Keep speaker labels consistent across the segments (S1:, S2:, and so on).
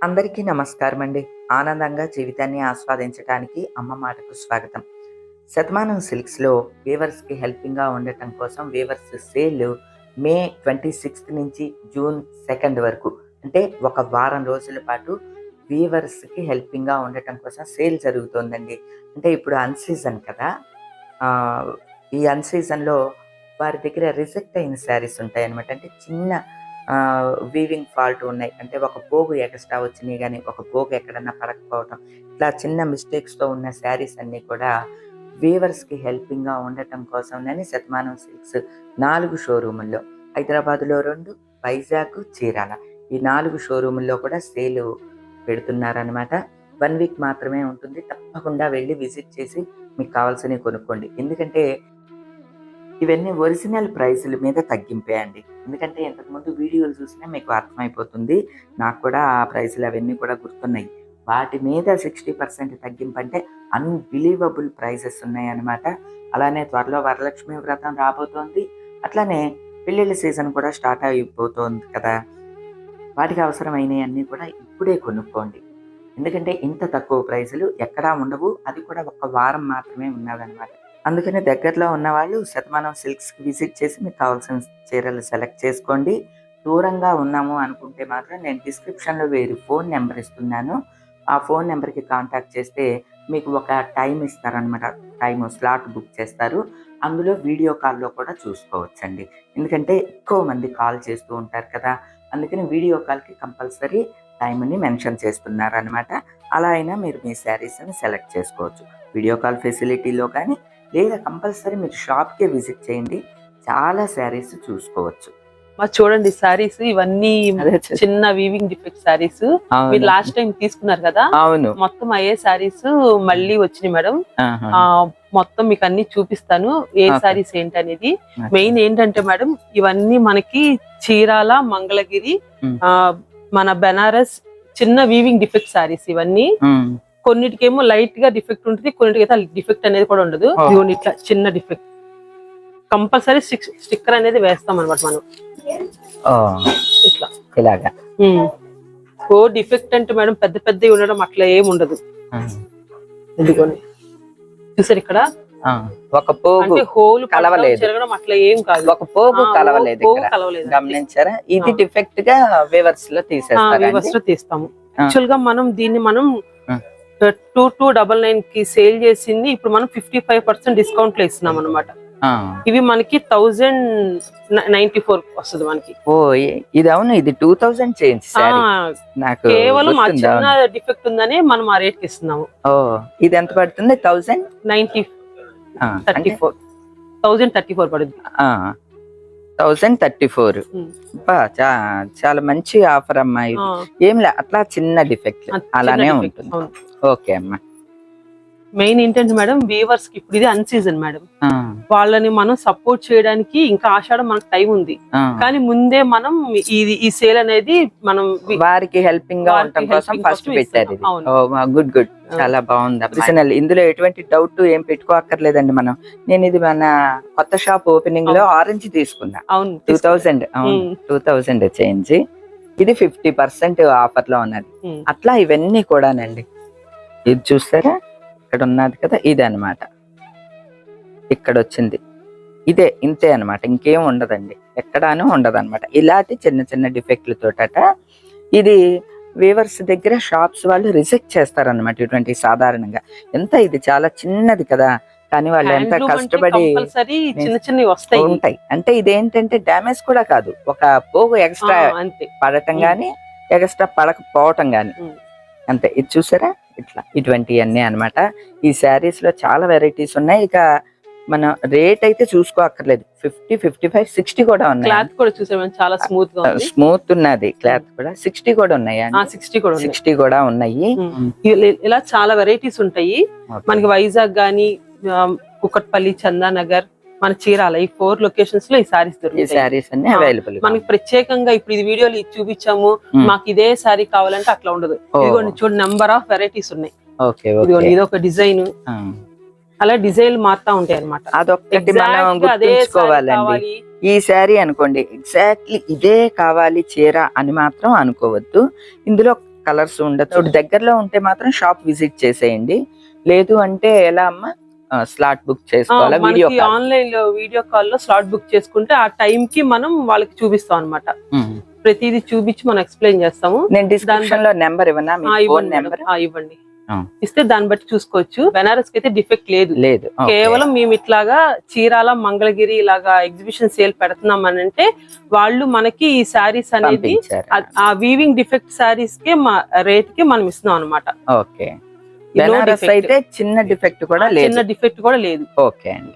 S1: అందరికీ నమస్కారం అండి. ఆనందంగా జీవితాన్ని ఆస్వాదించడానికి అమ్మ మాటకు స్వాగతం. శతమానం సిల్క్స్‌లో వీవర్స్‌కి హెల్పింగ్‌గా ఉండటం కోసం వీవర్స్ సేల్ మే 26 నుంచి జూన్ 2 వరకు అంటే ఒక వారం రోజుల పాటు వీవర్స్‌కి హెల్పింగ్‌గా ఉండటం కోసం సేల్ జరుగుతోందండి. అంటే ఇప్పుడు అన్‌సీజన్ కదా! ఆహ్, ఈ అన్‌సీజన్‌లో వారి దగ్గర రిజెక్ట్ అయిన శారీస్ ఉంటాయన్నమాట. అంటే చిన్న వీవింగ్ ఫాల్ట్ ఉన్నాయి. అంటే ఒక పోగు ఎక్స్ట్రా వచ్చినాయి గానీ, ఒక పోగు ఎక్కడన్నా పడకపోవటం, ఇట్లా చిన్న మిస్టేక్స్‌తో ఉన్న శారీస్ అన్నీ కూడా వీవర్స్‌కి హెల్పింగ్‌గా ఉండటం కోసమని శతమానం సిల్క్స్ 4 షోరూముల్లో హైదరాబాద్‌లో 2, వైజాగ్, చీరాల ఈ 4 షోరూముల్లో కూడా సేలు పెడుతున్నారనమాట. 1 వీక్ మాత్రమే ఉంటుంది. తప్పకుండా వెళ్లి విజిట్ చేసి మీకు కావాల్సినవి కొనుక్కోండి. ఎందుకంటే ఇవన్నీ ఒరిజినల్ ప్రైసుల మీద తగ్గింపే అండి. ఎందుకంటే ఇంతకుముందు వీడియోలు చూసినా మీకు అర్థమైపోతుంది. నాకు కూడా ఆ ప్రైసులు అవన్నీ కూడా గుర్తున్నాయి. వాటి మీద 60% తగ్గింపంటే అన్‌బిలీవబుల్ ప్రైజెస్ ఉన్నాయన్నమాట. అలానే త్వరలో వరలక్ష్మి వ్రతం రాబోతోంది. అట్లానే పెళ్ళిళ్ళ సీజన్ కూడా స్టార్ట్ అయిపోతోంది కదా! వాటికి అవసరమైనయన్నీ కూడా ఇప్పుడే కొనుక్కోండి. ఎందుకంటే ఇంత తక్కువ ప్రైసులు ఎక్కడా ఉండవు. అది కూడా ఒక వారం మాత్రమే ఉన్నదనమాట. అందుకని దగ్గరలో ఉన్నవాళ్ళు శతమానం సిల్క్స్‌కి విజిట్ చేసి మీకు కావాల్సిన చీరలు సెలెక్ట్ చేసుకోండి. దూరంగా ఉన్నాము అనుకుంటే మాత్రం నేను డిస్క్రిప్షన్‌లో వీరి ఫోన్ నెంబర్ ఇస్తున్నాను. ఆ ఫోన్ నెంబర్‌కి కాంటాక్ట్ చేస్తే మీకు ఒక టైమ్ ఇస్తారనమాట. స్లాట్ బుక్ చేస్తారు. అందులో వీడియో కాల్‌లో కూడా చూసుకోవచ్చండి. ఎందుకంటే ఎక్కువ మంది కాల్ చేస్తూ ఉంటారు కదా! అందుకని వీడియో కాల్‌కి కంపల్సరీ టైమ్‌ని మెన్షన్ చేస్తున్నారనమాట. అలా అయినా మీరు మీ శారీస్‌ని సెలెక్ట్ చేసుకోవచ్చు. వీడియో కాల్ ఫెసిలిటీలో కానీ లేదా కంపల్సరీ మీరు షాప్‌కే విజిట్ చేయండి. చాలా శారీస్ చూసుకోవచ్చు.
S2: చూడండి శారీస్ ఇవన్నీ చిన్న వీవింగ్ డిఫెక్ట్ శారీస్ మీరు లాస్ట్ టైం తీసుకున్నారు కదా.
S1: అవును,
S2: మొత్తం అయ్యే శారీస్ మళ్ళీ వచ్చినాయి మేడం. మొత్తం మీకు అన్ని చూపిస్తాను ఏ శారీస్ ఏంటనేది. మెయిన్ ఏంటంటే మేడం ఇవన్నీ మనకి చీరాల, మంగళగిరి, మన బెనారస్ చిన్న వీవింగ్ డిఫెక్ట్ శారీస్ ఇవన్నీ. కొన్నిటికేమో లైట్ గా డిఫెక్ట్ ఉంటుంది, కొన్నిటికైతే డిఫెక్ట్ అనేది కూడా ఉండదు. ఇదిగోండి ఇట్లా చిన్న డిఫెక్ట్ కంపల్సరీ స్టిక్కర్ అనేది వేస్తాం అనమాట మనం. ఇట్లా
S1: ఇలాగా
S2: ఓ డిఫెక్ట్ అంటే మేడం పెద్ద పెద్దవి ఉండడం అట్లా ఏమి ఉండదు. ఇదిగోండి చూసారు ఇక్కడ
S1: ఒక పోగు
S2: హోల్
S1: కలవలేదు,
S2: జరగడం అట్లా ఏం కాదు.
S1: ఒక పోగు కలవలేదు, గమనించారా? ఇది డిఫెక్ట్ గా వీవర్స్ లో
S2: తీస్తాము. యాక్చువల్ గా మనం దీన్ని 2299 కి సేల్ చేసింది ఇప్పుడు మనం 55% డిస్కౌంట్ లో ఇస్తున్నాం అనమాట. ఇవి మనకి 1094 వస్తుంది మనకి.
S1: ఓ ఇది అవును, ఇది 2000 చేంజ్ నాకు
S2: కేవలం ఆ చిన్న డిఫెక్ట్ ఉందని మనం ఆ రేట్ కి ఇస్తున్నాము.
S1: ఓ ఇది ఎంత పడుతుంది?
S2: 1034 పడుతుంది.
S1: 1034 చాలా మంచి ఆఫర్ అమ్మా. ఏం లే, అట్లా చిన్న డిఫెక్ట్ అలానే ఉంటుంది. ఓకే అమ్మా.
S2: మెయిన్ ఏంటంటే మేడం వీవర్స్ కి ఇప్పుడు ఇది అన్ సీజన్ మేడం. వాళ్ళని మనం సపోర్ట్ చేయడానికి ఇంకా ఆషాఢం మనకు టైం ఉంది, కానీ ముందే మనం ఈ సేల్ అనేది మనం
S1: వారికి హెల్పింగ్ గా ఉండటం కోసం ఫస్ట్ పెట్టారు. గుడ్ గుడ్, చాలా బాగుంది. ఇందులో ఎటువంటి డౌట్ ఏం పెట్టుకోక్కర్లేదండి. నేను ఇది మన కొత్త షాప్ ఓపెనింగ్ లో ఆరెంజ్ తీసుకున్నా. 2000 చేంజ్. ఇది 50% ఆఫర్ లో ఉన్నది. అట్లా ఇవన్నీ కూడానండి. ఇది చూస్తారా, ఇక్కడ ఉన్నది కదా, ఇది అనమాట. ఇక్కడ వచ్చింది ఇదే, ఇంతే అనమాట, ఇంకేం ఉండదండి, ఎక్కడానూ ఉండదు అనమాట. ఇలాంటి చిన్న చిన్న డిఫెక్ట్ల తోటట ఇది వీవర్స్ దగ్గర షాప్స్ వాళ్ళు రిజెక్ట్ చేస్తారనమాట. ఇటువంటి సాధారణంగా ఎంత ఇది చాలా చిన్నది కదా, కానీ వాళ్ళు ఎంత కష్టపడి ఉంటాయి. అంటే ఇదేంటంటే డ్యామేజ్ కూడా కాదు, ఒక పోగు ఎక్స్ట్రా పడటం గానీ ఎక్స్ట్రా పడకపోవటం గానీ అంతే. ఇది చూసారా, ఇట్లా ఇటువంటివన్నీ అనమాట. ఈ శారీస్ లో చాలా వెరైటీస్ ఉన్నాయి. ఇక మన రేట్ అయితే చూసుకోక్కర్లేదు. 50, 55, 60 కూడా ఉన్నాయి.
S2: క్లాత్ కూడా చూసారు, చాలా
S1: స్మూత్ ఉన్నది క్లాత్ కూడా. 60 కూడా ఉన్నాయి, 60 కూడా ఉన్నాయి.
S2: ఇలా చాలా వెరైటీస్ ఉంటాయి మనకి. వైజాగ్ గానీ, కుకట్పల్లి, చందానగర్, మన చీరాల ఈ 4 లొకేషన్స్ లో ఈ సారీస్ దొరుకుతాయి.
S1: సారీస్ అన్ని అవైలబుల్.
S2: మనకి ప్రత్యేకంగా ఇప్పుడు ఇది వీడియోలో చూపించాము మాకు ఇదే సారీ కావాలంటే అట్లా ఉండదు. ఇదిగోండి చూడండి, నెంబర్ ఆఫ్ వెరైటీస్ ఉన్నాయి. ఇదిగోండి ఇది ఒక డిజైన్, అలా డిజైన్ మారుతా ఉంటాయి అనమాట.
S1: అదొక్కటి మనం గుర్తుంచుకోవాలండి. ఈ శారీ అనుకోండి ఎగ్జాక్ట్లీ ఇదే కావాలి చీర అని మాత్రం అనుకోవద్దు. ఇందులో కలర్స్ ఉండొచ్చు. ఇప్పుడు దగ్గరలో ఉంటే మాత్రం షాప్ విజిట్ చేసేయండి. లేదు అంటే ఎలా అమ్మా, స్లాట్ బుక్ చేసుకోవాలా? వీడియో
S2: మనకి ఆన్లైన్ లో వీడియో కాల్ లో స్లాట్ బుక్ చేసుకుంటే ఆ టైం కి మనం వాళ్ళకి చూపిస్తాం అన్నమాట. ప్రతిదీ చూపించి మనం ఎక్స్ప్లెయిన్ చేస్తాము.
S1: నేను డిస్క్రిప్షన్ లో నెంబర్ ఇవ్వనా? ఫోన్ నెంబర్
S2: ఇవ్వండి. ఇస్తే దాన్ని బట్టి చూసుకోవచ్చు. బెనారస్ కి అయితే డిఫెక్ట్ లేదు. కేవలం మేము ఇట్లాగా చీరాల మంగళగిరి ఇలాగా ఎగ్జిబిషన్ సేల్ పెడుతున్నాం అని అంటే వాళ్ళు మనకి ఈ శారీస్ అనేది ఆ వీవింగ్ డిఫెక్ట్ శారీస్ కి రేట్ కి మనం ఇస్తున్నాం అనమాట.
S1: ఓకే. బెనారస్ అయితే చిన్న డిఫెక్ట్ కూడా లేదు. ఓకే అండి.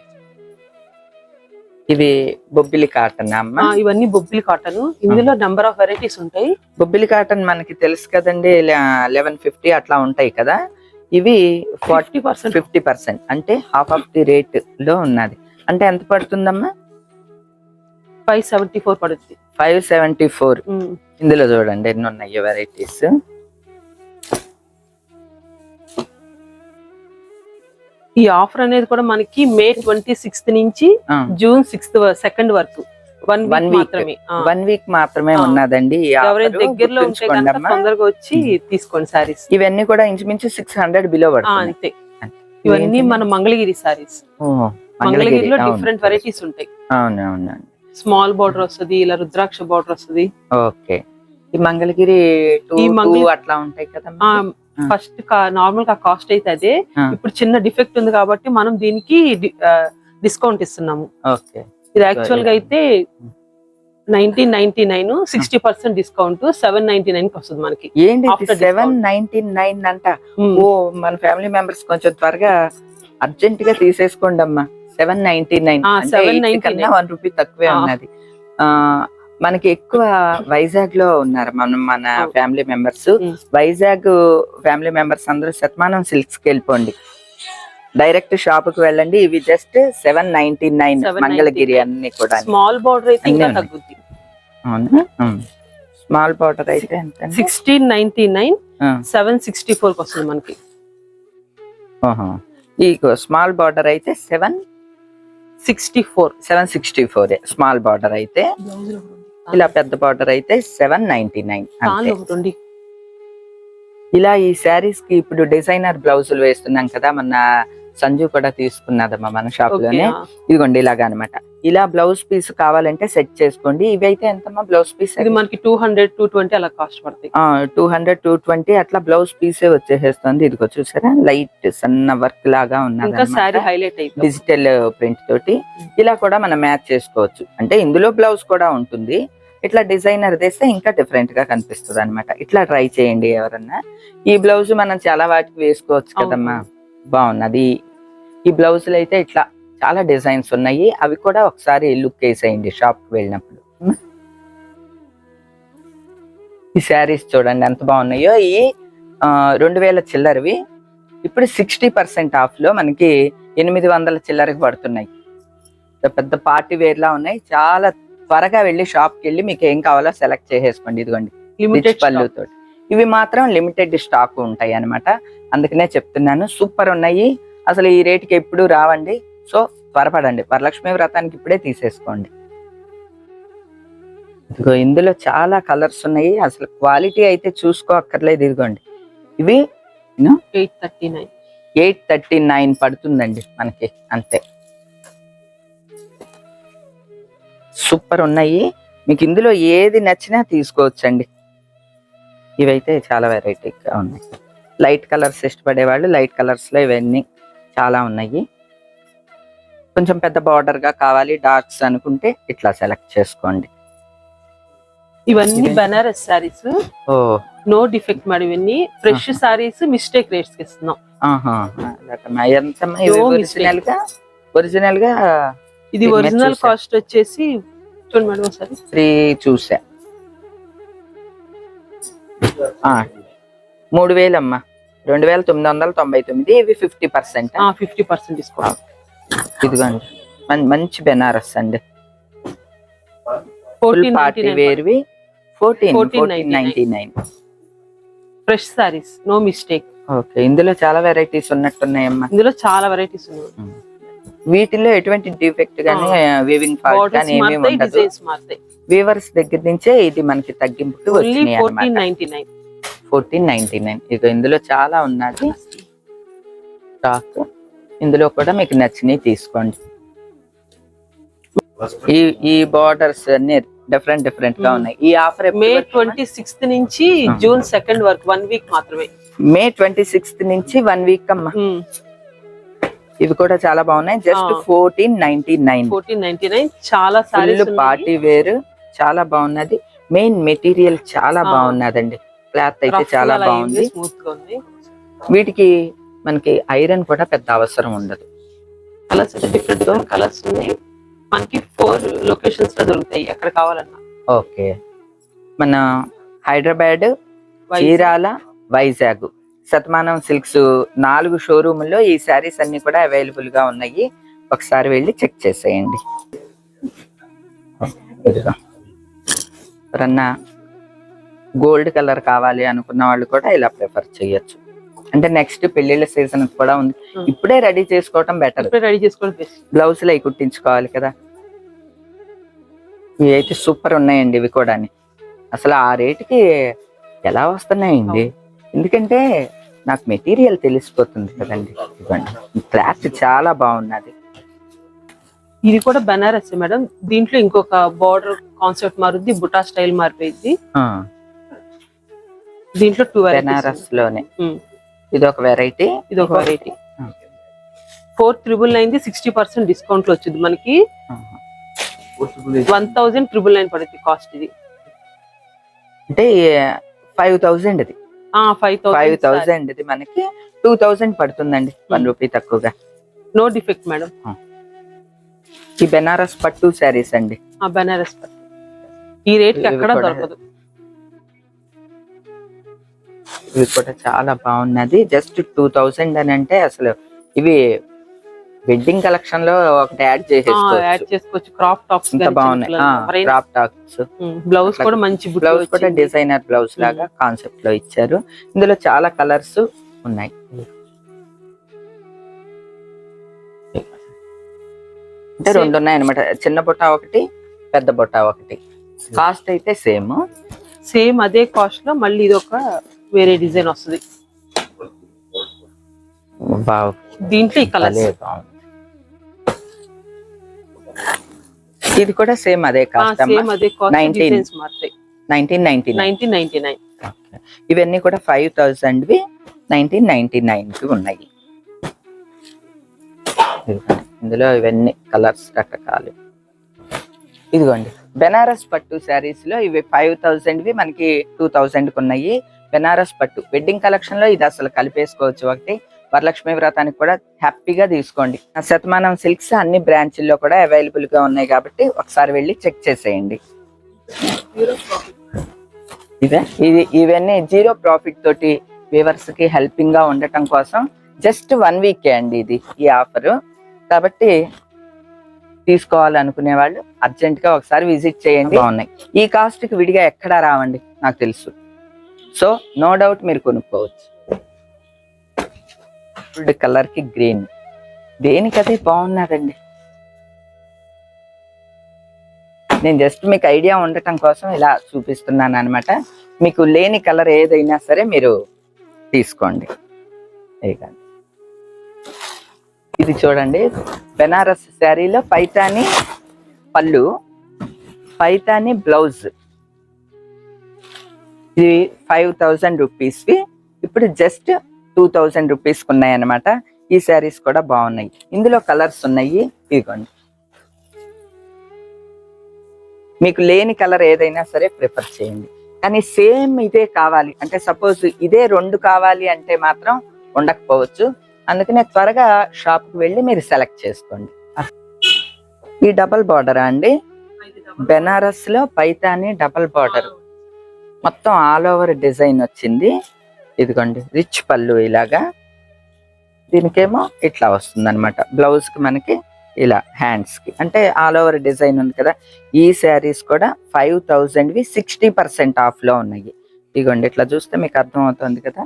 S1: ఇవి బొబ్బిలి కాటన్ అమ్మా?
S2: ఇవన్నీ బొబ్బిలి కాటన్. ఇందులో నెంబర్ ఆఫ్ వెరైటీస్ ఉంటాయి.
S1: బొబ్బిలి కాటన్ మనకి తెలుసు కదండి, 1150 అట్లా ఉంటాయి కదా. ఇవి 50% అంటే హాఫ్ ఆఫ్ ది రేట్ లో ఉన్నది. అంటే ఎంత పడుతుందమ్మా?
S2: 574 పడుతుంది.
S1: 574. ఇందులో చూడండి ఎన్ని ఉన్నాయి వెరైటీస్.
S2: ఈ ఆఫర్ అనేది కూడా మనకి మే 26 నుంచి జూన్ 2 వరకు 1 వీక్ మాత్రమే ఉన్నదండి. ఎవరైనా దగ్గరలో ఉంటే తొందరగా వచ్చి తీసుకోండి సారీస్.
S1: ఇవన్నీ కూడా ఇంచుమించు 600 బిలో పడుతుంది.
S2: అంతే. ఇవన్నీ మన మంగళగిరి సారీస్. మంగళగిరిలో డిఫరెంట్ వెరైటీస్ ఉంటాయి.
S1: అవునవును.
S2: స్మాల్ బార్డర్ వస్తుంది, ఇలా రుద్రాక్ష బార్డర్ వస్తుంది.
S1: ఓకే. ఈ మంగళగిరి అట్లా ఉంటాయి కదా.
S2: ఫస్ట్ నార్మల్ గా కాస్ట్ అయితే అదే. ఇప్పుడు చిన్న డిఫెక్ట్ ఉంది కాబట్టి మనం దీనికి డిస్కౌంట్ ఇస్తున్నాము. ఇది యాక్చువల్ గా అయితే 1999, 60% డిస్కౌంట్ 799 కి వస్తుంది మనకి.
S1: ఏంటి 799 అంట? ఓ, మన ఫ్యామిలీ మెంబర్స్ కొంచెం త్వరగా అర్జెంట్ గా తీసేసుకోండి అమ్మా. 799 కన్నా 1 రూపీ తక్కువే ఉన్నది. మనకి ఎక్కువ వైజాగ్ లో ఉన్నారు మన family members. Vizag family members అందరూ శతమానం సిల్క్స్ కి వెళ్ళిపోండి. డైరెక్ట్ షాప్ కి వెళ్ళండి. ఇవి జస్ట్ 799 మంగళగిరి అన్ని కూడా.
S2: స్మాల్ బార్డర్ అయితే ఇంకా తగ్గుద్ది.
S1: అవునా? స్మాల్ బార్డర్ అయితే ఎంత?
S2: 1699, 764 వస్తుంది మనకి.
S1: ఈ స్మాల్ బార్డర్ అయితే 764 స్మాల్ బార్డర్ అయితే. ఇలా పెద్ద బార్డర్ అయితే 799. ఇలా ఈ శారీస్ కి ఇప్పుడు డిజైనర్ బ్లౌజులు వేస్తున్నాం కదా. మన సంజు కూడా తీసుకున్నదమ్మా మన షాప్ లోనే. ఇదిగోండి ఇలాగా అనమాట. ఇలా బ్లౌజ్ పీస్ కావాలంటే సెట్ చేసుకోండి. ఇవి అయితే ఎంతమ్మా బ్లౌజ్ పీస్?
S2: ఇది మనకి 200, 220 అలా కాస్ట్ పడుతుంది.
S1: 200, 220 అట్లా బ్లౌజ్ పీసే వచ్చేసేస్తుంది. ఇదిగో చూసారా, లైట్ సన్న వర్క్ లాగా ఉన్నది, డిజిటల్ ప్రింట్ తోటి. ఇలా కూడా మనం మ్యాచ్ చేసుకోవచ్చు. అంటే ఇందులో బ్లౌజ్ కూడా ఉంటుంది. ఇట్లా డిజైనర్ తెస్తే ఇంకా డిఫరెంట్ గా కనిపిస్తుంది అనమాట. ఇట్లా ట్రై చేయండి ఎవరన్నా. ఈ బ్లౌజ్ మనం చాలా వాటికి వేసుకోవచ్చు కదమ్మా. బాగున్నది. ఈ బ్లౌజులు అయితే ఇట్లా చాలా డిజైన్స్ ఉన్నాయి. అవి కూడా ఒకసారి లుక్ వేసేయండి షాప్ కి వెళ్ళినప్పుడు. ఈ శారీస్ చూడండి ఎంత బాగున్నాయో. ఈ 2000 చిల్లరవి ఇప్పుడు 60% ఆఫ్ లో మనకి 800 చిల్లరకి పడుతున్నాయి. పెద్ద పార్టీ వేర్ లా ఉన్నాయి. చాలా త్వరగా వెళ్ళి షాప్ కి వెళ్ళి మీకు ఏం కావాలో సెలెక్ట్ చేసేసుకోండి. ఇదిగోండి లిమిటెడ్ పళ్ళుతో. ఇవి మాత్రం లిమిటెడ్ స్టాక్ ఉంటాయి అనమాట. అందుకనే చెప్తున్నాను, సూపర్ ఉన్నాయి. అసలు ఈ రేటుకి ఎప్పుడు రావండి. సో త్వరపడండి, వరలక్ష్మి వ్రతానికి ఇప్పుడే తీసేసుకోండి. ఇదిగో ఇందులో చాలా కలర్స్ ఉన్నాయి. అసలు క్వాలిటీ అయితే చూసుకోక్కర్లేదు. ఇదిగోండి ఇవి 839 పడుతుందండి మనకి, అంతే. సూపర్ ఉన్నాయి. మీకు ఇందులో ఏది నచ్చినా తీసుకోవచ్చండి. ఇవైతే చాలా వెరైటీగా ఉన్నాయి. లైట్ కలర్స్ ఇష్టపడే వాళ్ళు లైట్ కలర్స్ లో ఇవన్నీ చాలా ఉన్నాయి. కొంచెం పెద్ద బార్డర్ గా కావాలి, డార్క్స్ అనుకుంటే ఇట్లా సెలెక్ట్ చేసుకోండి.
S2: ఇవన్నీ Banaras saris. No defect madam. ఇవన్నీ ఫ్రెష్ సారీస్, మిస్టేక్ రేట్స్ కి ఇస్తున్నాం.
S1: ఒరిజినల్ గా
S2: ఇది ఒరిజినల్ కాస్ట్ వచ్చేసి చూడండి మేడం ఒకసారి.
S1: 3 చూసా. 3000 అమ్మా, 2999. ఇవి 50%
S2: డిస్కౌంట్.
S1: ఇదిగోండి మంచి బెనారస్ అండి. పార్టీ వేర్వి 1499.
S2: Fresh saris, no mistake.
S1: Okay. ఇందులో చాలా వెరైటీస్ ఉన్నట్టున్నాయమ్మా.
S2: ఇందులో చాలా వెరైటీస్ ఉన్నాయి.
S1: వీటిల్లో ఎటువంటి డిఫెక్ట్ గానీ వీవింగ్ ఫాల్ట్ గానీ ఏమీ ఉండదు. వీవర్స్ దగ్గర నుంచే ఇది మనకి తగ్గింపుకి వచ్చినాయి అన్నమాట. 1499. ఇక ఇందులో చాలా ఉన్నది స్టాక్. ఇందులో కూడా మీకు నచ్చినవి తీసుకోండి. ఈ బార్డర్స్ అన్ని డిఫరెంట్ గా ఉన్నాయి. ఈ ఆఫర్
S2: మే 26th నుంచి జూన్ 2nd వరకు 1 వీక్ మాత్రమే.
S1: మే 26th నుంచి 1 వీక్ అమ్మా. ఇవి కూడా చాలా బాగున్నాయి. జస్ట్ 1499.
S2: చాలా సారీస్
S1: పార్టీ వేర్, చాలా బాగున్నది. మెయిన్ మెటీరియల్ చాలా బాగున్నదండి. క్లాత్ అయితే చాలా బాగుంది,
S2: స్మూత్ గా ఉంది.
S1: వీటికి మనకి ఐరన్ కూడా పెద్ద అవసరం ఉండదు.
S2: కలర్స్ డిఫరెంట్ కలర్స్ ఉన్నాయి. మనకి 4 లొకేషన్స్ లో దొరుకుతాయి ఎక్కడ కావాలన్నా.
S1: ఓకే, మన హైదరాబాద్, చీరాల, వైజాగ్, శతమానం సిల్క్స్ 4 షోరూముల్లో ఈ శారీస్ అన్ని కూడా అవైలబుల్ గా ఉన్నాయి. ఒకసారి వెళ్ళి చెక్ చేసేయండి. ఎవరన్నా గోల్డ్ కలర్ కావాలి అనుకున్న వాళ్ళు కూడా ఇలా ప్రిఫర్ చేయొచ్చు. అంటే నెక్స్ట్ పెళ్లిళ్ళ సీజన్ కూడా ఉంది, ఇప్పుడే రెడీ చేసుకోవటం బెటర్. బ్లౌజులు అవి కుట్టించుకోవాలి కదా. ఇవి అయితే సూపర్ ఉన్నాయండి. ఇవి కూడా అసలు ఆ రేటుకి ఎలా వస్తున్నాయండి? ఎందుకంటే నాకు మెటీరియల్ తెలిసిపోతుంది కదండి. ఇవ్వండి, క్లాత్ చాలా బాగున్నది.
S2: ఇది కూడా బనారస్ మేడం. దీంట్లో ఇంకొక బార్డర్ కాన్సెప్ట్ మారుద్ది, బుటా స్టైల్ మారిపోయింది. దీంట్లో 2
S1: బనారస్ లోనే ఇది ఒక వెరైటీ,
S2: ఇది ఒక వెరైటీ. 4999 60% డిస్కౌంట్ లో వచ్చింది మనకి. 1999 పడుతుంది కాస్ట్. ఇది
S1: అంటే 5000 ఇది. 5000 ఇది మనకి 2000 పడుతుందండి. 1 రూపీ తక్కువగా.
S2: No defect madam.
S1: ఈ బెనారస్ పట్టు శారీస్ అండి.
S2: బెనారస్ పట్టు ఈ రేట్ కి ఎక్కడ దొరకదు.
S1: ఇవి కూడా చాలా బాగున్నది. జస్ట్ 2000 అని అంటే అసలు ఇవి వెడ్డింగ్ కలెక్షన్ లో ఒకటి యాడ్
S2: చేసుకోవచ్చు. క్రాప్ టాప్స్
S1: బాగున్నాయి. క్రాప్ టాప్స్,
S2: బ్లౌజ్ కూడా మంచి
S1: బ్లౌజ్ కూడా డిజైనర్ బ్లౌజ్ లాగా కాన్సెప్ట్ లో ఇచ్చారు. ఇందులో చాలా కలర్స్ ఉన్నాయి. అంటే 2 ఉన్నాయి అనమాట. చిన్న బుట్ట ఒకటి, పెద్ద బుట్ట ఒకటి. కాస్ట్ అయితే సేమ్
S2: అదే కాస్ట్ లో మళ్ళీ ఇది ఒక వేరే డిజైన్ వస్తుంది. దీంట్లో ఈ కలర్
S1: ఇది కూడా సేమ్ అదే కాస్ట్.
S2: 1999.
S1: ఇవన్నీ కూడా 5000 1999 ఉన్నాయి. ఇందులో ఇవన్నీ కలర్స్ రకరకాలు. ఇదిగోండి, బెనారస్ పట్టు శారీస్ లో ఇవి 5000 మనకి 2000 ఉన్నాయి. బెనారస్ పట్టు వెడ్డింగ్ కలెక్షన్ లో ఇది అసలు కలిపేసుకోవచ్చు. ఒకటి వరలక్ష్మి వ్రతానికి కూడా హ్యాపీగా తీసుకోండి. శతమానం సిల్క్స్ అన్ని బ్రాంచ్ల్లో కూడా అవైలబుల్ గా ఉన్నాయి కాబట్టి ఒకసారి వెళ్ళి చెక్ చేసేయండి. ఇవన్నీ 0 ప్రాఫిట్ తోటి వ్యూవర్స్ కి హెల్పింగ్ గా ఉండటం కోసం జస్ట్ 1 వీకే అండి ఇది ఈ ఆఫర్. కాబట్టి తీసుకోవాలనుకునే వాళ్ళు అర్జెంట్ గా ఒకసారి విజిట్ చేయండి. బాగున్నాయి. ఈ కాస్ట్ కి విడిగా ఎక్కడా రావండి, నాకు తెలుసు. సో నో డౌట్ మీరు కొనుక్కోవచ్చు. కలర్ కి గ్రీన్ దేనికదే బాగున్నదండి. నేను జస్ట్ మీకు ఐడియా ఉండటం కోసం ఇలా చూపిస్తున్నాను అనమాట. మీకు లేని కలర్ ఏదైనా సరే మీరు తీసుకోండి. ఇది చూడండి, బెనారస్ శారీలో పైతాని పళ్ళు, పైతాని బ్లౌజ్. ఇది 5000 రూపీస్వి ఇప్పుడు జస్ట్ 2000 రూపీస్కి ఉన్నాయి అనమాట. ఈ శారీస్ కూడా బాగున్నాయి. ఇందులో కలర్స్ ఉన్నాయి. ఇదిగోండి, మీకు లేని కలర్ ఏదైనా సరే ప్రిఫర్ చేయండి. కానీ సేమ్ ఇదే కావాలి అంటే, సపోజ్ ఇదే 2 కావాలి అంటే మాత్రం ఉండకపోవచ్చు. అందుకనే త్వరగా షాప్కి వెళ్ళి మీరు సెలెక్ట్ చేసుకోండి. ఈ డబల్ బార్డర్ అండి, బెనారస్ లో పైతాని డబల్ బార్డర్, మొత్తం ఆల్ ఓవర్ డిజైన్ వచ్చింది. ఇదిగోండి, రిచ్ పళ్ళు ఇలాగా. దీనికేమో ఇట్లా వస్తుంది అనమాట. బ్లౌజ్ కి మనకి ఇలా హ్యాండ్స్ కి అంటే ఆల్ ఓవర్ డిజైన్ ఉంది కదా. ఈ శారీస్ కూడా 5000 60% ఆఫ్ లో ఉన్నాయి. ఇదిగోండి, ఇట్లా చూస్తే మీకు అర్థం అవుతుంది కదా.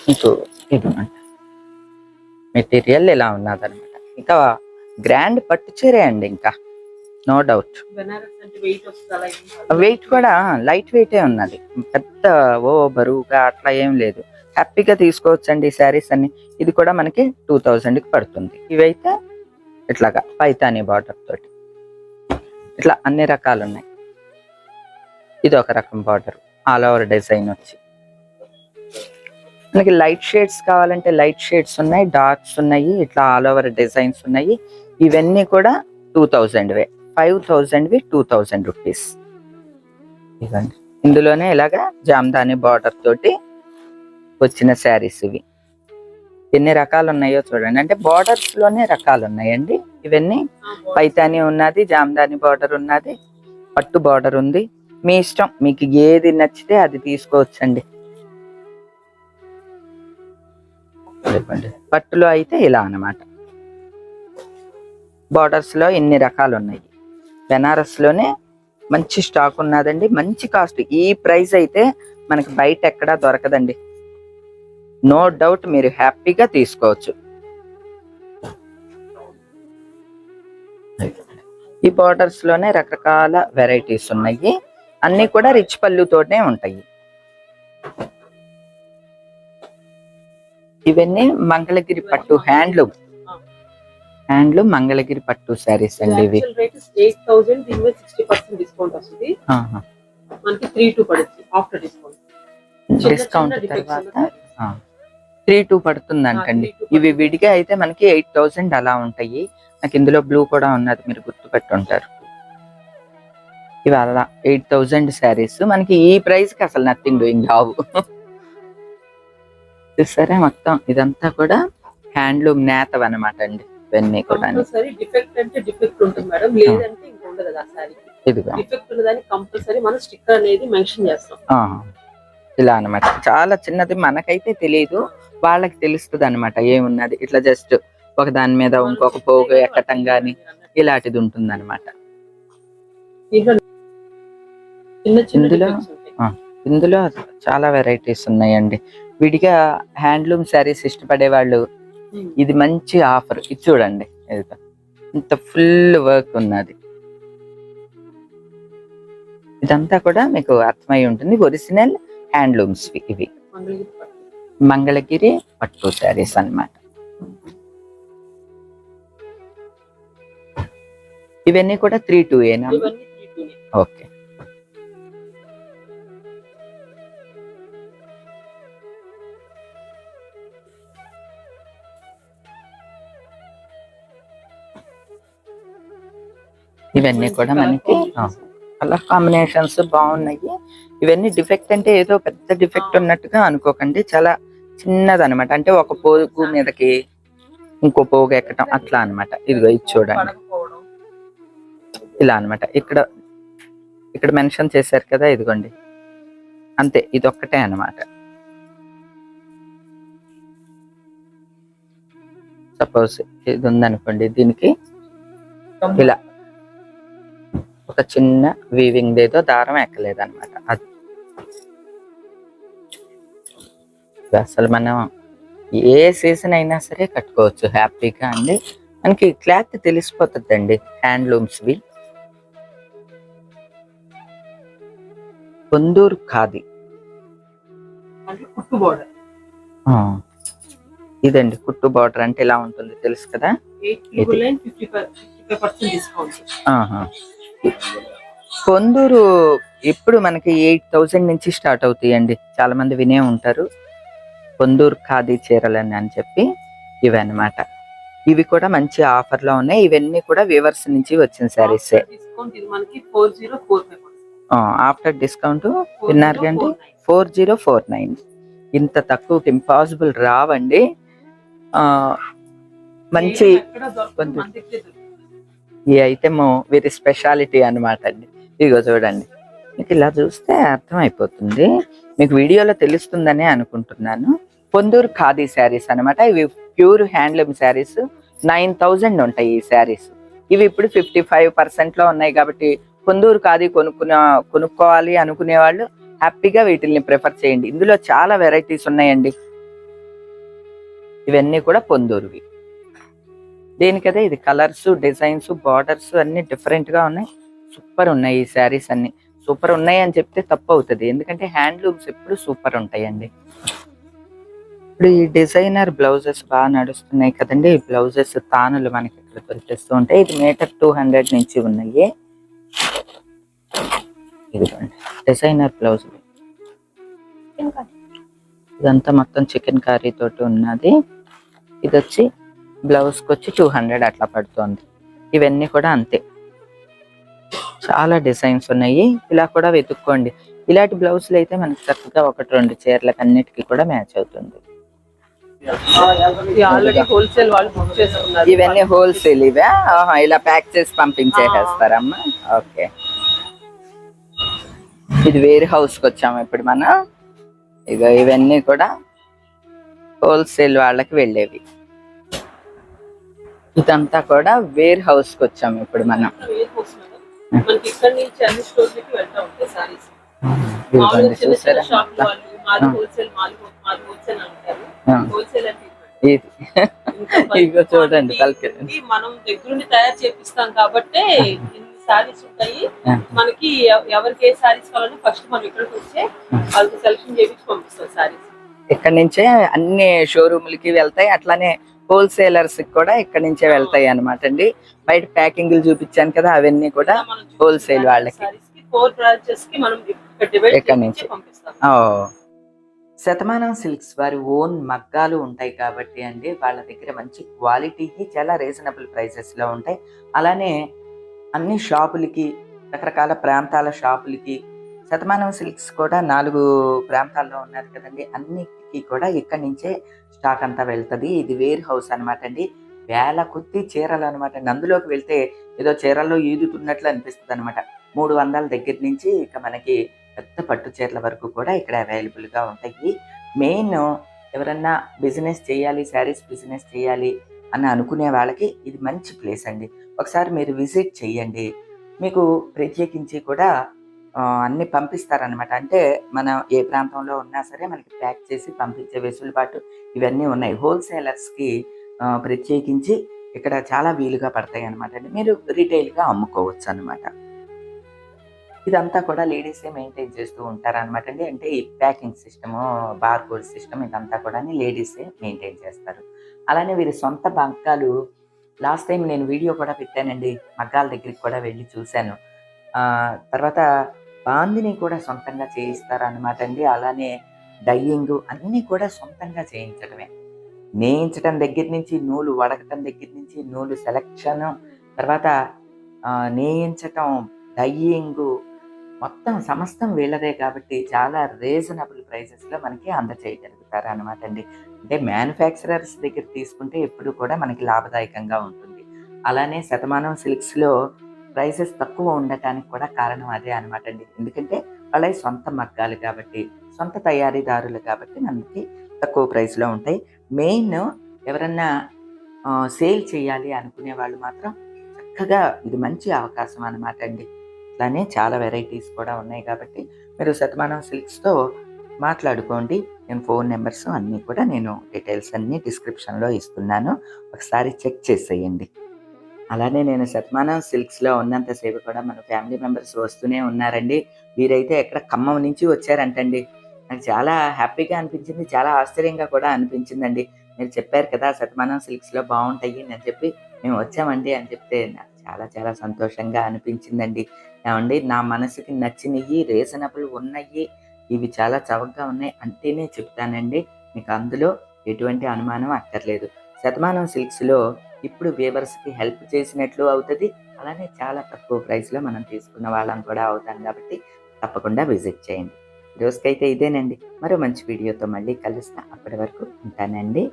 S1: మీకు ఇదిగోండి, మెటీరియల్ ఇలా ఉన్నదనమాట. ఇంకా గ్రాండ్ పట్టు చీరే అండి. ఇంకా నో డౌట్.
S2: బెనారస్ అంటే వెయిట్ వస్తుంది అలా ఏం కాదు.
S1: వెయిట్ కూడా లైట్ వెయిటే ఉన్నది, పెద్ద బరువుగా అట్లా ఏం లేదు. హ్యాపీగా తీసుకోవచ్చండి ఈ శారీస్ అన్ని. ఇది కూడా మనకి 2000కి పడుతుంది. ఇవైతే ఇట్లాగా పైతానీ బార్డర్ తోటి ఇట్లా అన్ని రకాలు ఉన్నాయి. ఇది ఒక రకం బార్డర్, ఆల్ ఓవర్ డిజైన్ వచ్చి. మనకి లైట్ షేడ్స్ కావాలంటే లైట్ షేడ్స్ ఉన్నాయి, డార్క్స్ ఉన్నాయి, ఇట్లా ఆల్ ఓవర్ డిజైన్స్ ఉన్నాయి. ఇవన్నీ కూడా 2000వే, 5000వి 2000 రూపీస్. ఇవ్వండి, ఇందులోనే ఇలాగా జామ్దాని బార్డర్ తోటి వచ్చిన శారీస్ ఇవి. ఎన్ని రకాలు ఉన్నాయో చూడండి. అంటే బార్డర్స్ లోనే రకాలు ఉన్నాయండి ఇవన్నీ. పైతాని ఉన్నది, జామ్దాని బార్డర్ ఉన్నది, పట్టు బార్డర్ ఉంది. మీ ఇష్టం, మీకు ఏది నచ్చితే అది తీసుకోవచ్చండి. పట్టులో అయితే ఇలా అన్నమాట. బార్డర్స్ లో ఎన్ని రకాలు ఉన్నాయి. బెనారస్ లోనే మంచి స్టాక్ ఉన్నదండి, మంచి కాస్ట్. ఈ ప్రైస్ అయితే మనకి బయట ఎక్కడా దొరకదండి. నో డౌట్, మీరు హ్యాపీగా తీసుకోవచ్చు. ఈ బార్డర్స్ లోనే రకరకాల వెరైటీస్ ఉన్నాయి. అన్ని కూడా రిచ్ పళ్ళుతోనే ఉంటాయి. ఇవన్నీ మంగళగిరి పట్టు హ్యాండ్లూమ్ మంగళగిరి పట్టు శారీస్ అండి ఇవి.
S2: 8000, దీని మీద 60% డిస్కౌంట్ వస్తుంది. మనకి 32 పడుతుంది ఆఫ్టర్ డిస్కౌంట్.
S1: డిస్కౌంట్ తర్వాత 32 పడుతుంది అంటండి. ఇవి విడిగా అయితే మనకి 8000 అలా ఉంటాయి. నాకు ఇందులో బ్లూ కూడా ఉన్నది, మీరు గుర్తుపెట్టుంటారు. ఇవి అలా 8000 శారీస్ మనకి ఈ ప్రైస్ కి అసలు నథింగ్ డూయింగ్ కావు. చూసారా, మొత్తం ఇదంతా కూడా హ్యాండ్లూమ్ నేతవి అనమాట అండి. ఇవన్నీ కూడా
S2: డిఫెక్ట్ అంటే డిఫెక్ట్ ఉంటుంది మేడం, లేదంటే ఇంకా ఉండదు ఆ శారీకి. డిఫెక్ట్ ఉన్నదాన్ని కంపల్సరీ మనం స్టిక్కర్ అనేది మెన్షన్ చేస్తాం.
S1: ఇలా అనమాట. చాలా చిన్నది, మనకైతే తెలియదు, వాళ్ళకి తెలుస్తుంది అనమాట ఏమున్నది. ఇట్లా జస్ట్ ఒక దాని మీద ఇంకొక పోగు ఎక్కటం గాని ఇలాంటిది ఉంటుంది అనమాట. ఇందులో చాలా వెరైటీస్ ఉన్నాయండి. విడిగా హ్యాండ్లూమ్ శారీస్ ఇష్టపడే వాళ్ళు ఇది మంచి ఆఫర్. ఇది చూడండి, ఇంత ఫుల్ వర్క్ ఉన్నది. ఇదంతా కూడా మీకు అర్థమై ఉంటుంది. ఒరిజినల్ హ్యాండ్లూమ్స్ ఇవి, మంగళగిరి పట్టు శారీస్ అన్నమాట. ఇవన్నీ కూడా 32ఏనా? ఓకే. ఇవన్నీ కూడా మనకి కలర్ కాంబినేషన్స్ బాగున్నాయి. ఇవన్నీ డిఫెక్ట్ అంటే ఏదో పెద్ద డిఫెక్ట్ ఉన్నట్టుగా అనుకోకండి, చాలా చిన్నది అనమాట. అంటే ఒక పోగు మీదకి ఇంకో పోగు ఎక్కటం అట్లా అనమాట. ఇదిగో ఇది చూడండి, ఇలా అనమాట. ఇక్కడ మెన్షన్ చేశారు కదా, ఇదిగోండి అంతే, ఇది ఒక్కటే అనమాట. సపోజ్ ఇది ఉందనుకోండి, దీనికి ఇలా ఒక చిన్న వీవింగ్ ఏదో దారం ఎక్కలేదు అనమాట. అది అసలు మనం ఏ సీజన్ అయినా సరే కట్టుకోవచ్చు హ్యాపీగా అండి. మనకి క్లాత్ తెలిసిపోతుంది అండి హ్యాండ్లూమ్స్వి. కొందూరు ఖాదీ ఇదండి. కుట్టు బార్డర్ అంటే ఇలా ఉంటుంది, తెలుసు కదా. కొందూరు ఇప్పుడు మనకి 8000 నుంచి స్టార్ట్ అవుతాయండి. చాలా మంది వినే ఉంటారు కొందూరు ఖాదీ చీరలని అని చెప్పి. ఇవి అన్నమాట. ఇవి కూడా మంచి ఆఫర్ లో ఉన్నాయి. ఇవన్నీ కూడా వీవర్స్ నుంచి వచ్చిన శారీస్. ఆఫ్టర్ డిస్కౌంట్ విన్నారు కండి 4049. ఇంత తక్కువకి ఇంపాసిబుల్ రావండి. మంచి ఈ ఐటమ్ వీరి స్పెషాలిటీ అనమాట అండి. ఇదిగో చూడండి, మీకు ఇలా చూస్తే అర్థమైపోతుంది, మీకు వీడియోలో తెలుస్తుందని అనుకుంటున్నాను. కొందూరు ఖాదీ శారీస్ అనమాట. ఇవి ప్యూర్ హ్యాండ్లూమ్ శారీస్. 9000 ఉంటాయి ఈ శారీస్. ఇవి ఇప్పుడు 55% లో ఉన్నాయి కాబట్టి కొందూరు ఖాదీ కొనుక్కోవాలి అనుకునే వాళ్ళు హ్యాపీగా వీటిల్ని ప్రిఫర్ చేయండి. ఇందులో చాలా వెరైటీస్ ఉన్నాయండి. ఇవన్నీ కూడా పొందూరువి. దేనికదే ఇది కలర్స్, డిజైన్స్, బార్డర్స్ అన్ని డిఫరెంట్ గా ఉన్నాయి. సూపర్ ఉన్నాయి ఈ శారీస్ అన్ని. సూపర్ ఉన్నాయి అని చెప్తే తప్పు అవుతుంది, ఎందుకంటే హ్యాండ్లూమ్స్ ఎప్పుడు సూపర్ ఉంటాయండి. ఇప్పుడు ఈ డిజైనర్ బ్లౌజెస్ బాగా నడుస్తున్నాయి కదండి. ఈ బ్లౌజెస్ తానులు మనకి ఇక్కడ దొరికిస్తూ ఉంటాయి. ఇది మీటర్ 200 నుంచి ఉన్నాయి. ఇదిగోండి డిజైనర్ బ్లౌజ్. ఇదంతా మొత్తం చికెన్ కర్రీ తోటి ఉన్నది. ఇది వచ్చి బ్లౌజ్కి వచ్చి 200 అట్లా పడుతుంది. ఇవన్నీ కూడా అంతే. చాలా డిజైన్స్ ఉన్నాయి, ఇలా కూడా వెతుక్కోండి. ఇలాంటి బ్లౌజులు అయితే మనకి చక్కగా 1-2 చీరలకు అన్నిటికీ కూడా మ్యాచ్ అవుతుంది. ఇవన్నీ హోల్సేల్ ఇవే, ఇలా ప్యాక్ చేసి పంపించేస్తారమ్మా. ఓకే, ఇది వేర్ హౌస్ కి వచ్చాము ఇప్పుడు మనం. ఇక ఇవన్నీ కూడా హోల్సేల్ వాళ్ళకి వెళ్ళేవి. ఇదంతా కూడా వేర్ హౌస్ కి వచ్చాము ఇప్పుడు మనం. ఇగో చూడండి,
S2: మనం దగ్గరుండి తయారు చేపిస్తాం కాబట్టి సారీస్ ఉంటాయి మనకి. ఎవరికి ఏ సారీస్ కావాలన్నా ఫస్ట్ మనం ఇక్కడికి వచ్చే వాళ్ళకి సెలెక్షన్ చేయించి పంపిస్తాం సారీస్.
S1: ఇక్కడ నుంచే అన్ని షోరూమ్లకి వెళ్తాయి, అట్లానే హోల్సేలర్స్ కూడా ఇక్కడ నుంచే వెళ్తాయి అనమాట అండి. బయట ప్యాకింగ్లు చూపించాను కదా, అవన్నీ కూడా హోల్సేల్ వాళ్ళకి.
S2: 4 బ్రాంచెస్ కి మనం
S1: ఇక్కడ నుంచి. శతమానం సిల్క్స్ వారి ఓన్ మగ్గాలు ఉంటాయి కాబట్టి అండి, వాళ్ళ దగ్గర మంచి క్వాలిటీకి చాలా రీజనబుల్ ప్రైసెస్ లో ఉంటాయి. అలానే అన్ని షాపులకి, రకరకాల ప్రాంతాల షాపులకి శతమానం సిల్క్స్ కూడా 4 ప్రాంతాల్లో ఉన్నది కదండి, అన్నిటికీ కూడా ఇక్కడి నుంచే స్టాక్ అంతా వెళ్తుంది. ఇది వేర్ హౌస్ అనమాట అండి. వేల కొద్ది చీరలు అనమాట అండి. అందులోకి వెళ్తే ఏదో చీరల్లో ఈదుతున్నట్లు అనిపిస్తుంది అనమాట. 300 దగ్గర నుంచి ఇక మనకి పెద్ద పట్టు చీరల వరకు కూడా ఇక్కడ అవైలబుల్గా ఉంటాయి. మెయిన్ ఎవరన్నా బిజినెస్ చేయాలి, శారీస్ బిజినెస్ చేయాలి అని అనుకునే వాళ్ళకి ఇది మంచి ప్లేస్ అండి. ఒకసారి మీరు విజిట్ చేయండి. మీకు ప్రత్యేకించి కూడా అన్ని పంపిస్తారనమాట. అంటే మనం ఏ ప్రాంతంలో ఉన్నా సరే మనకి ప్యాక్ చేసి పంపించే వెసులుబాటు ఇవన్నీ ఉన్నాయి. హోల్సేలర్స్కి ప్రత్యేకించి ఇక్కడ చాలా వీలుగా పడతాయి అనమాట అండి. మీరు రీటైల్గా అమ్ముకోవచ్చు అనమాట. ఇదంతా కూడా లేడీసే మెయింటైన్ చేస్తూ ఉంటారు అనమాట అండి. అంటే ఈ ప్యాకింగ్ సిస్టము, బార్కోడ్ సిస్టమ్ ఇదంతా కూడా లేడీసే మెయింటైన్ చేస్తారు. అలానే వీరి సొంత మగ్గాలు, లాస్ట్ టైం నేను వీడియో కూడా పెట్టానండి, మగ్గాల దగ్గరికి కూడా వెళ్ళి చూశాను. తర్వాత బాందిని కూడా సొంతంగా చేయిస్తారు అనమాట అండి. అలానే డయ్యింగ్ అన్నీ కూడా సొంతంగా చేయించడమే. నేయించడం దగ్గర నుంచి, నూలు వడకటం దగ్గర నుంచి, నూలు సెలెక్షన్, తర్వాత నేయించటం, డయ్యింగ్ మొత్తం సమస్తం వీళ్ళదే కాబట్టి చాలా రీజనబుల్ ప్రైసెస్లో మనకి అందచేయగలుగుతారు అనమాట అండి. అంటే మ్యానుఫ్యాక్చరర్స్ దగ్గర తీసుకుంటే ఎప్పుడు కూడా మనకి లాభదాయకంగా ఉంటుంది. అలానే శతమానం సిల్క్స్లో ప్రైసెస్ తక్కువ ఉండటానికి కూడా కారణం అదే అనమాట అండి. ఎందుకంటే వాళ్ళ సొంత మగ్గాలు కాబట్టి, సొంత తయారీదారులు కాబట్టి మనకి తక్కువ ప్రైస్లో ఉంటాయి. మెయిన్ ఎవరన్నా సేల్ చేయాలి అనుకునే వాళ్ళు మాత్రం చక్కగా ఇది మంచి అవకాశం అనమాట అండి. అలానే చాలా వెరైటీస్ కూడా ఉన్నాయి కాబట్టి మీరు శతమానం సిల్క్స్తో మాట్లాడుకోండి. నేను ఫోన్ నెంబర్స్ అన్నీ కూడా నేను డీటెయిల్స్ అన్నీ డిస్క్రిప్షన్లో ఇస్తున్నాను, ఒకసారి చెక్ చేసేయండి. అలానే నేను శతమానం సిల్క్స్లో ఉన్నంతసేపు కూడా మన ఫ్యామిలీ మెంబర్స్ వస్తూనే ఉన్నారండి. వీరైతే ఎక్కడ ఖమ్మం నుంచి వచ్చారంటండి. నాకు చాలా హ్యాపీగా అనిపించింది, చాలా ఆశ్చర్యంగా కూడా అనిపించిందండి. మీరు చెప్పారు కదా శతమానం సిల్క్స్లో బాగుంటాయి అని చెప్పి మేము వచ్చామండి అని చెప్తే నాకు చాలా చాలా సంతోషంగా అనిపించిందండి. ఏమండి, నా మనసుకి నచ్చినవి, రీజనబుల్ ఉన్నాయి, ఇవి చాలా చవకగా ఉన్నాయి అంటేనే చెప్తానండి. మీకు అందులో ఎటువంటి అనుమానం అక్కర్లేదు. శతమానం సిల్క్స్లో ఇప్పుడు వీవర్స్కి హెల్ప్ చేసినట్లు అవుతుంది. అలానే చాలా తక్కువ ప్రైస్లో మనం తీసుకున్న వాళ్ళం కూడా అవుతాం కాబట్టి తప్పకుండా విజిట్ చేయండి. రోజుకైతే ఇదేనండి. మరో మంచి వీడియోతో మళ్ళీ కలుస్తా. అప్పటి వరకు ఉంటానండి.